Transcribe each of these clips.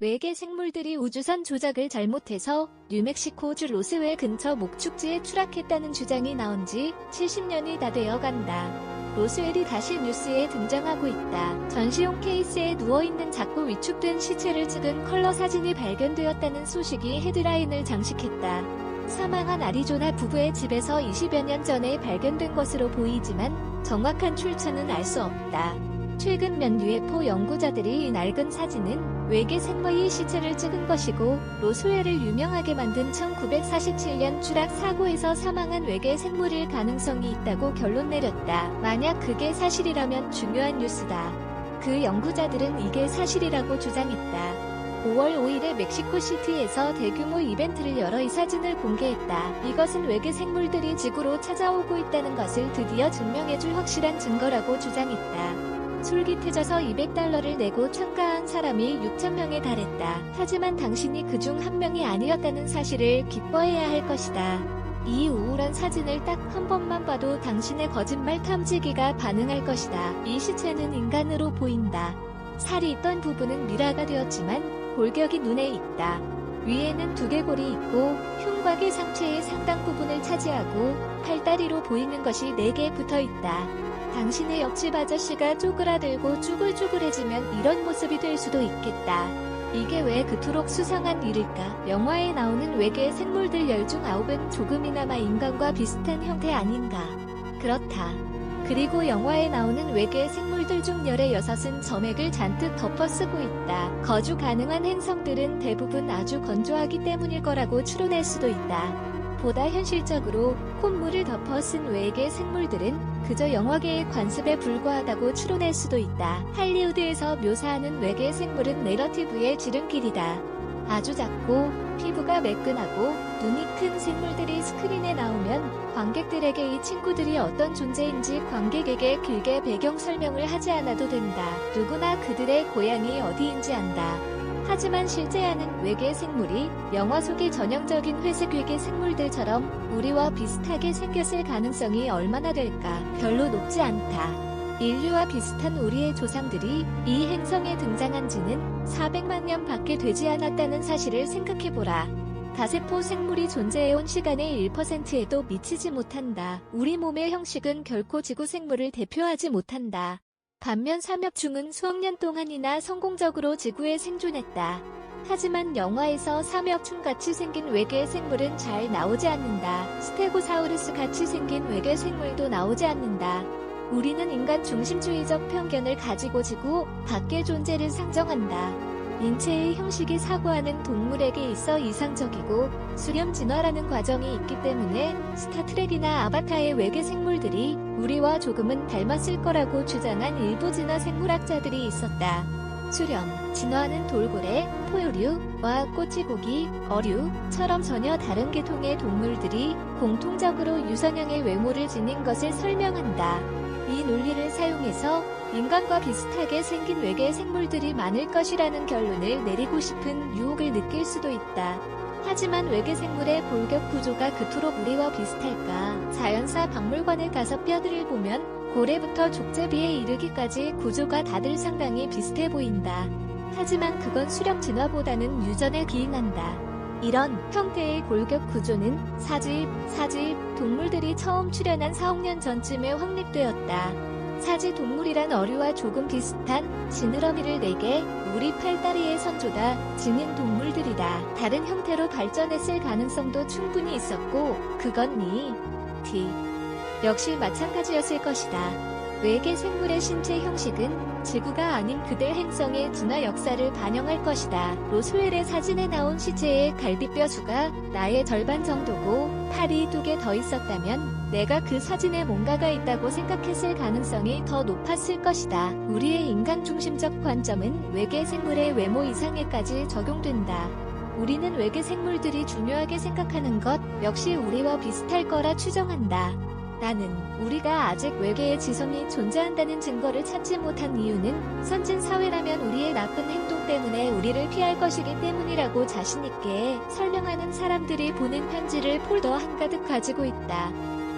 외계 생물들이 우주선 조작을 잘못해서 뉴멕시코주 로스웰 근처 목축지에 추락했다는 주장이 나온 지 70년이 다 되어 간다. 로스웰이 다시 뉴스에 등장하고 있다. 전시용 케이스에 누워있는 작고 위축된 시체를 찍은 컬러 사진이 발견되었다는 소식이 헤드라인을 장식했다. 사망한 아리조나 부부의 집에서 20여 년 전에 발견된 것으로 보이지만 정확한 출처는 알 수 없다. 최근 몇 UFO 연구자들이 낡은 사진은 외계 생물의 시체를 찍은 것이고 로스웰을 유명하게 만든 1947년 추락 사고에서 사망한 외계 생물일 가능성이 있다고 결론 내렸다. 만약 그게 사실이라면 중요한 뉴스다. 그 연구자들은 이게 사실이라고 주장했다. 5월 5일에 멕시코시티에서 대규모 이벤트를 열어 이 사진을 공개했다. 이것은 외계 생물들이 지구로 찾아오고 있다는 것을 드디어 증명해줄 확실한 증거라고 주장했다. 솔깃해져서 $200를 내고 참가한 사람이 6,000명에 달했다. 하지만 당신이 그중 한 명이 아니었다는 사실을 기뻐해야 할 것이다. 이 우울한 사진을 딱 한 번만 봐도 당신의 거짓말 탐지기가 반응할 것이다. 이 시체는 인간으로 보인다. 살이 있던 부분은 미라가 되었지만 골격이 눈에 익다. 위에는 두개골이 있고 흉곽이 상체의 상당 부분을 차지하고 팔다리로 보이는 것이 4개 붙어있다. 당신의 옆집 아저씨가 쪼그라들고 쭈글쭈글해지면 이런 모습이 될 수도 있겠다. 이게 왜 그토록 수상한 일일까? 영화에 나오는 외계 생물들 10중 9은 조금이나마 인간과 비슷한 형태 아닌가? 그렇다. 그리고 영화에 나오는 외계 생물들 중 10의 6은 점액을 잔뜩 덮어 쓰고 있다. 거주 가능한 행성들은 대부분 아주 건조하기 때문일 거라고 추론할 수도 있다. 보다 현실적으로 콧물을 덮어 쓴 외계 생물들은 그저 영화계의 관습에 불과하다고 추론할 수도 있다. 할리우드에서 묘사하는 외계 생물은 내러티브의 지름길이다. 아주 작고 피부가 매끈하고 눈이 큰 생물들이 스크린에 나오면 관객들에게 이 친구들이 어떤 존재인지 관객에게 길게 배경 설명을 하지 않아도 된다. 누구나 그들의 고향이 어디인지 안다. 하지만 실제하는 외계 생물이 영화 속의 전형적인 회색 외계 생물들처럼 우리와 비슷하게 생겼을 가능성이 얼마나 될까? 별로 높지 않다. 인류와 비슷한 우리의 조상들이 이 행성에 등장한 지는 400만 년 밖에 되지 않았다는 사실을 생각해보라. 다세포 생물이 존재해온 시간의 1%에도 미치지 못한다. 우리 몸의 형식은 결코 지구 생물을 대표하지 못한다. 반면 삼엽충은 수억 년 동안이나 성공적으로 지구에 생존했다. 하지만 영화에서 삼엽충같이 생긴 외계 생물은 잘 나오지 않는다. 스테고사우루스 같이 생긴 외계 생물도 나오지 않는다. 우리는 인간 중심주의적 편견을 가지고 지구 밖의 존재를 상정한다. 인체의 형식이 사고하는 동물에게 있어 이상적이고 수렴 진화라는 과정이 있기 때문에 스타트rek이나 아바타의 외계 생물들이 우리와 조금은 닮았을 거라고 주장한 일부 진화 생물학자들이 있었다. 수렴, 진화는 돌고래, 포유류와 꼬치고기, 어류처럼 전혀 다른 계통의 동물들이 공통적으로 유선형의 외모를 지닌 것을 설명한다. 이 논리를 사용해서 인간과 비슷하게 생긴 외계 생물들이 많을 것이라는 결론을 내리고 싶은 유혹을 느낄 수도 있다. 하지만 외계 생물의 골격 구조가 그토록 우리와 비슷할까? 자연사 박물관에 가서 뼈들을 보면 고래부터 족제비에 이르기까지 구조가 다들 상당히 비슷해 보인다. 하지만 그건 수렴 진화보다는 유전에 기인한다. 이런 형태의 골격 구조는 사집 동물들이 처음 출현한 4억 년 전쯤에 확립되었다. 사지 동물이란 어류와 조금 비슷한 지느러미를 4개, 우리 팔다리의 선조다 지닌 동물들이다. 다른 형태로 발전했을 가능성도 충분히 있었고 그건 역시 마찬가지였을 것이다. 외계 생물의 신체 형식은 지구가 아닌 그들 행성의 진화 역사를 반영할 것이다. 로스웰의 사진에 나온 시체의 갈비뼈 수가 나의 절반 정도고 팔이 2개 더 있었다면 내가 그 사진에 뭔가가 있다고 생각했을 가능성이 더 높았을 것이다. 우리의 인간 중심적 관점은 외계 생물의 외모 이상에까지 적용된다. 우리는 외계 생물들이 중요하게 생각하는 것 역시 우리와 비슷할 거라 추정한다. 나는 우리가 아직 외계의 지성이 존재한다는 증거를 찾지 못한 이유는 선진 사회라면 우리의 나쁜 행동 때문에 우리를 피할 것이기 때문이라고 자신있게 설명하는 사람들이 보낸 편지를 폴더 한가득 가지고 있다.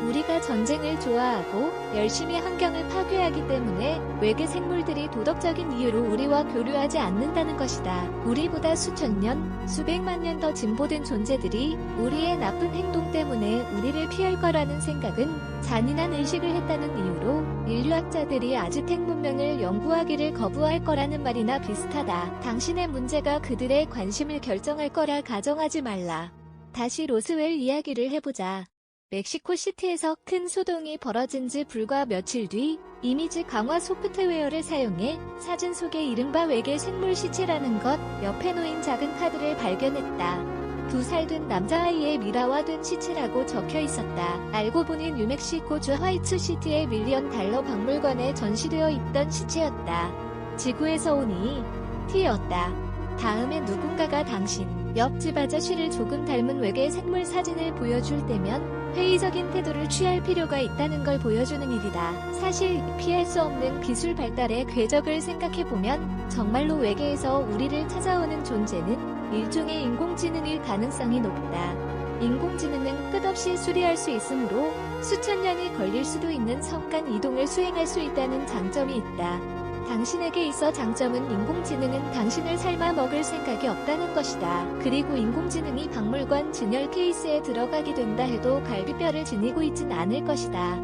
우리가 전쟁을 좋아하고 열심히 환경을 파괴하기 때문에 외계 생물들이 도덕적인 이유로 우리와 교류하지 않는다는 것이다. 우리보다 수천 년, 수백만 년 더 진보된 존재들이 우리의 나쁜 행동 때문에 우리를 피할 거라는 생각은 잔인한 의식을 했다는 이유로 인류학자들이 아즈텍 문명을 연구하기를 거부할 거라는 말이나 비슷하다. 당신의 문제가 그들의 관심을 결정할 거라 가정하지 말라. 다시 로스웰 이야기를 해보자. 멕시코 시티에서 큰 소동이 벌어진 지 불과 며칠 뒤 이미지 강화 소프트웨어를 사용해 사진 속에 이른바 외계 생물 시체라는 것 옆에 놓인 작은 카드를 발견했다. 2살 된 남자아이의 미라화된 시체라고 적혀 있었다. 알고 보니 뉴멕시코주 화이트시티의 $1,000,000 박물관에 전시되어 있던 시체였다. 지구에서 온 T였다. 다음에 누군가가 당신 옆집 아저씨를 조금 닮은 외계 생물 사진을 보여줄 때면 회의적인 태도를 취할 필요가 있다는 걸 보여주는 일이다. 사실 피할 수 없는 기술 발달의 궤적을 생각해보면 정말로 외계에서 우리를 찾아오는 존재는 일종의 인공지능일 가능성이 높다. 인공지능은 끝없이 수리할 수 있으므로 수천 년이 걸릴 수도 있는 성간 이동을 수행할 수 있다는 장점이 있다. 당신에게 있어 장점은 인공지능은 당신을 삶아 먹을 생각이 없다는 것이다. 그리고 인공지능이 박물관 진열 케이스에 들어가게 된다 해도 갈비뼈를 지니고 있진 않을 것이다.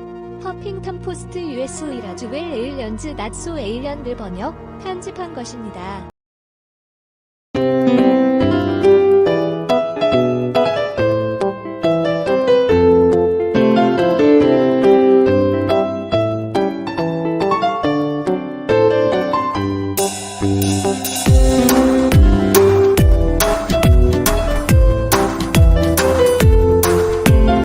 허핑턴 포스트 US 이라주웰 에일련즈 낫소 에일련을 번역, 편집한 것입니다.